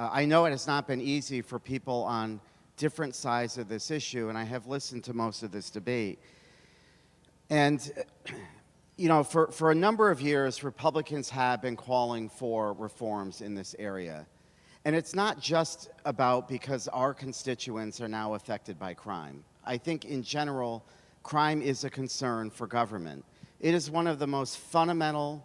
I know it has not been easy for people on different sides of this issue, and I have listened to most of this debate. And, you know, for a number of years, Republicans have been calling for reforms in this area. And it's not just about because our constituents are now affected by crime. I think in general, crime is a concern for government. It is one of the most fundamental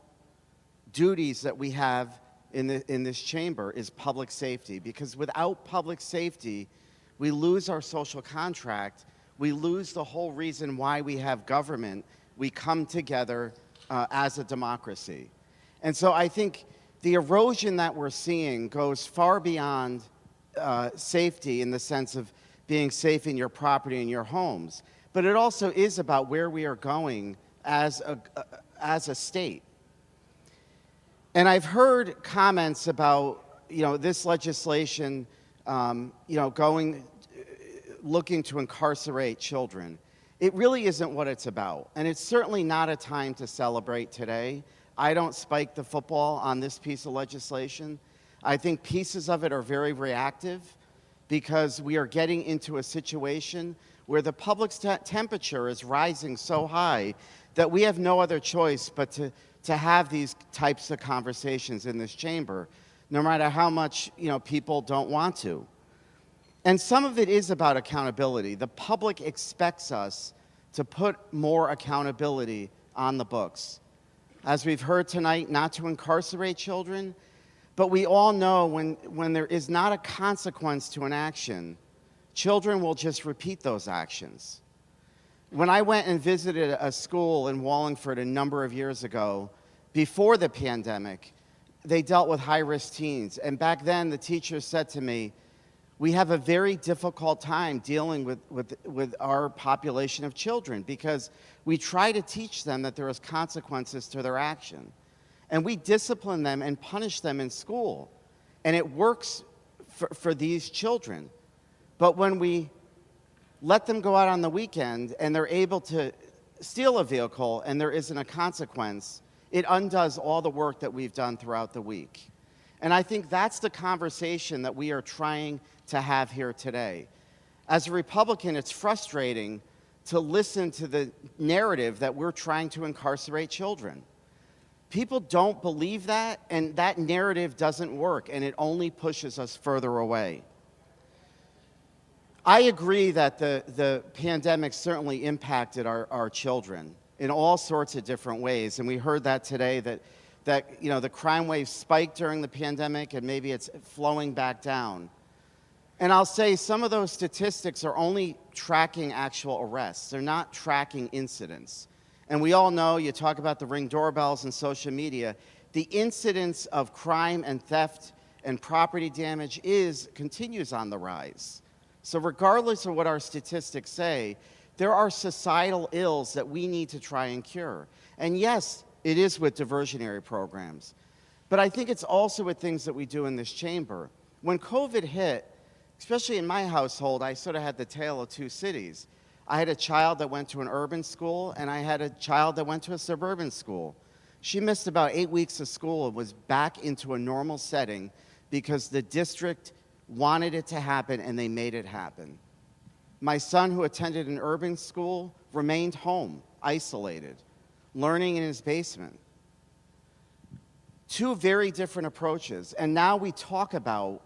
duties that we have in this chamber is public safety, because without public safety, we lose our social contract. We lose the whole reason why we have government. We come together as a democracy. And so I think the erosion that we're seeing goes far beyond safety in the sense of being safe in your property and your homes. But it also is about where we are going as a state. And I've heard comments about, you know, this legislation, looking to incarcerate children. It really isn't what it's about. And it's certainly not a time to celebrate today. I don't spike the football on this piece of legislation. I think pieces of it are very reactive because we are getting into a situation where the public's temperature is rising so high that we have no other choice but to have these types of conversations in this chamber, no matter how much, you know, people don't want to. And some of it is about accountability. The public expects us to put more accountability on the books. As we've heard tonight, not to incarcerate children, but we all know when there is not a consequence to an action, children will just repeat those actions. When I went and visited a school in Wallingford a number of years ago, before the pandemic, they dealt with high-risk teens. And back then, the teachers said to me, we have a very difficult time dealing with our population of children because we try to teach them that there is consequences to their action. And we discipline them and punish them in school. And it works for these children. But when we let them go out on the weekend and they're able to steal a vehicle and there isn't a consequence, it undoes all the work that we've done throughout the week. And I think that's the conversation that we are trying to have here today. As a Republican, it's frustrating to listen to the narrative that we're trying to incarcerate children. People don't believe that, and that narrative doesn't work, and it only pushes us further away. I agree that the pandemic certainly impacted our children in all sorts of different ways, and we heard that today that you know, the crime wave spiked during the pandemic and maybe it's flowing back down. And I'll say some of those statistics are only tracking actual arrests. They're not tracking incidents. And we all know, you talk about the Ring doorbells and social media, the incidence of crime and theft and property damage continues on the rise. So regardless of what our statistics say, there are societal ills that we need to try and cure. And yes, it is with diversionary programs. But I think it's also with things that we do in this chamber. When COVID hit, especially in my household, I sort of had the tale of two cities. I had a child that went to an urban school, and I had a child that went to a suburban school. She missed about 8 weeks of school and was back into a normal setting because the district wanted it to happen, and they made it happen. My son, who attended an urban school, remained home, isolated, learning in his basement. Two very different approaches, and now we talk about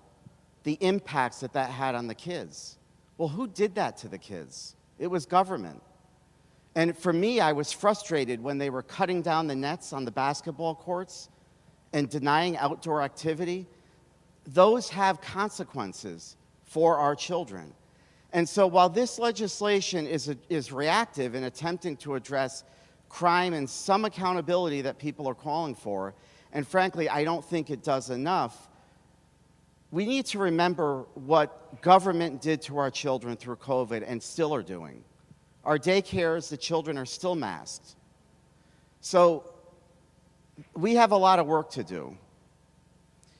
the impacts that had on the kids. Well, who did that to the kids? It was government. And for me, I was frustrated when they were cutting down the nets on the basketball courts and denying outdoor activity. Those have consequences for our children. And so while this legislation is reactive in attempting to address crime and some accountability that people are calling for, and frankly, I don't think it does enough, we need to remember what government did to our children through COVID and still are doing. Our daycares, the children are still masked. So we have a lot of work to do.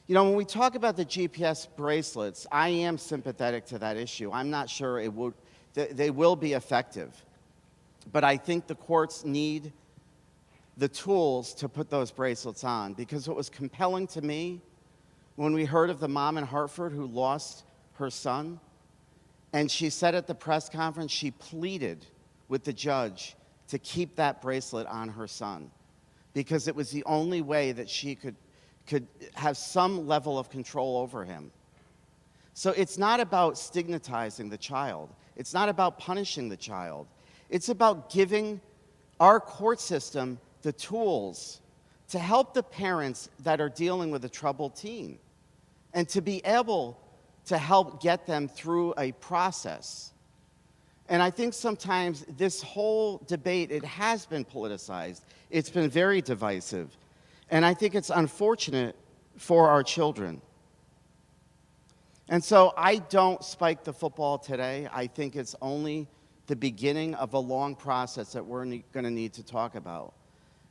You know, when we talk about the GPS bracelets, I am sympathetic to that issue. I'm not sure they will be effective. But I think the courts need the tools to put those bracelets on, because what was compelling to me when we heard of the mom in Hartford who lost her son. And she said at the press conference she pleaded with the judge to keep that bracelet on her son because it was the only way that she could have some level of control over him. So it's not about stigmatizing the child. It's not about punishing the child. It's about giving our court system the tools to help the parents that are dealing with a troubled teen and to be able to help get them through a process. And I think sometimes this whole debate, it has been politicized. It's been very divisive. And I think it's unfortunate for our children. And so I don't spike the football today. I think it's only the beginning of a long process that we're going to need to talk about.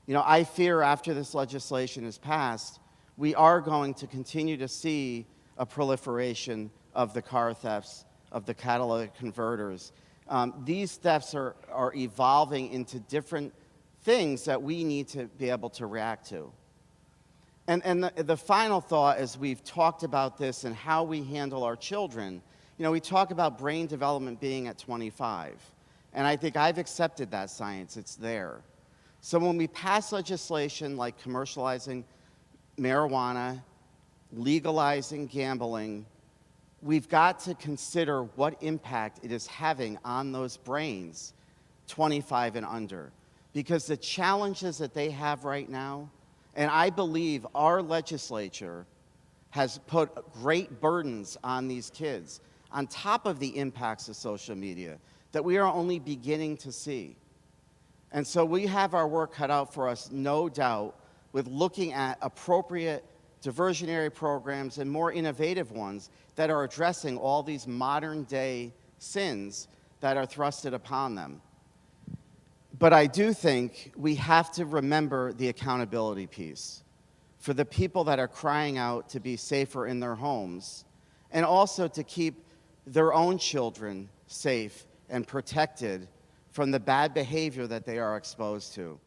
You know, I fear after this legislation is passed, we are going to continue to see a proliferation of the car thefts, of the catalytic converters. These thefts are evolving into different things that we need to be able to react to. And the final thought, as we've talked about this and how we handle our children, you know, we talk about brain development being at 25. And I think I've accepted that science. It's there. So when we pass legislation like commercializing marijuana, legalizing gambling, we've got to consider what impact it is having on those brains 25 and under. Because the challenges that they have right now, and I believe our legislature has put great burdens on these kids, on top of the impacts of social media, that we are only beginning to see. And so we have our work cut out for us, no doubt, with looking at appropriate diversionary programs and more innovative ones that are addressing all these modern-day sins that are thrusted upon them. But I do think we have to remember the accountability piece for the people that are crying out to be safer in their homes and also to keep their own children safe and protected from the bad behavior that they are exposed to.